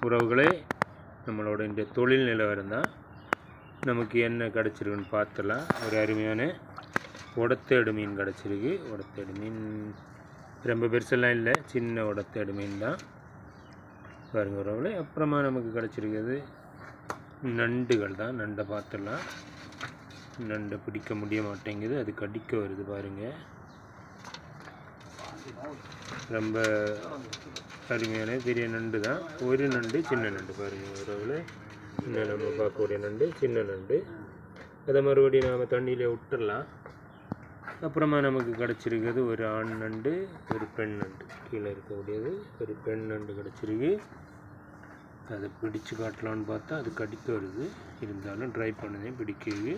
உறவுகளே, நம்மளோட இந்த தொழில் நிலவரம் தான். நமக்கு என்ன கிடச்சிருக்குன்னு பார்த்துலாம். ஒரு அருமையான உடத்தேடு மீன் கிடச்சிருக்கு. உடத்தேடு மீன் ரொம்ப பெருசெல்லாம் இல்லை, சின்ன உடத்தேடு மீன் தான் பாருங்க உறவுகளே. அப்புறமா நமக்கு கிடச்சிருக்கிறது நண்டுகள் தான். நண்டை பார்த்துடலாம். நண்டை பிடிக்க முடிய மாட்டேங்குது, அது கடிக்க வருது பாருங்கள். ரொம்ப அருமையான பெரிய நண்டு தான். ஒரு நண்டு சின்ன நண்டு பாருங்கள் உறவுகளே. இன்னும் நம்ம பார்க்கக்கூடிய நண்டு சின்ன நண்டு. அதை மறுபடியும் நாம் தண்ணியில் விட்டுடலாம். அப்புறமா நமக்கு கிடச்சிருக்கிறது ஒரு ஆண் நண்டு, ஒரு பெண் நண்டு. கீழே இருக்கக்கூடியது ஒரு பெண் நண்டு கிடச்சிருக்கு. அதை பிடிச்சு காட்டலான்னு பார்த்தா அது கடிக்க வருது. இருந்தாலும் ட்ரை பண்ணதே பிடிக்குது.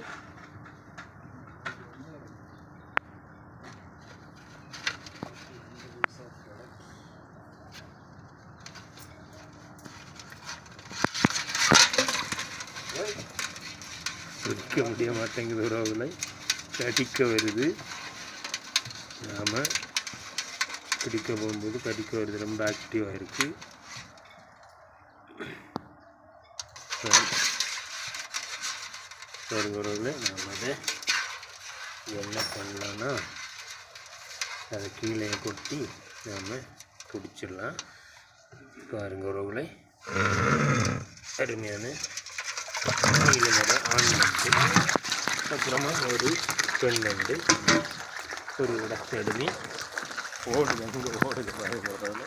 பிடிக்க முடிய மாட்டேங்குது உறவுகளை, கடிக்க வருது. நாம் பிடிக்க போகும்போது கடிக்க வருது. ரொம்ப ஆக்டிவாக இருக்குது. பாருங்க உறவுகளை, நாம் அதை என்ன பண்ணலான்னா அதை கீழே கொட்டி நாம் பிடிச்சிடலாம். பாருங்க உறவுகளை, அருமையான நீல நிற ஆண் நண்டு, அப்புறமா ஒரு பெண் நண்டு, ஒரு உடத்தேடு மீன் ஓடுது. அங்கே ஓடுது பாருங்க உறவுகளை.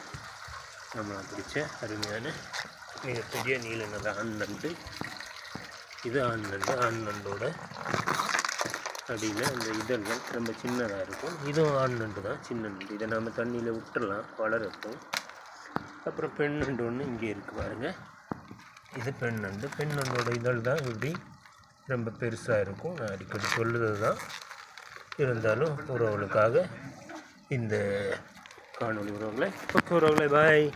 நம்ம பிடிச்ச அருமையான மிகப்பெரிய நீல நிற ஆண் நண்டு. இது ஆண் நண்டு. ஆண் நண்டோட அடியில் அந்த இதழ்கள் ரொம்ப சின்னதாக இருக்கும். இதுவும் ஆண் நண்டு தான், சின்ன நண்டு. இதை நம்ம தண்ணியில் விட்டுடலாம், வளரட்டும். அப்புறம் பெண் நண்டு ஒன்று இங்கே இருக்குது பாருங்கள். இது பெண் நண்டு. பெண் நண்டோட இதழ் தான் இப்படி ரொம்ப பெருசாக இருக்கும். நான் அடிக்கடி சொல்லுறது தான். இருந்தாலும் உறவுகளுக்காக இந்த காணொளி உறவுகளை, உறவுகளை பாய்.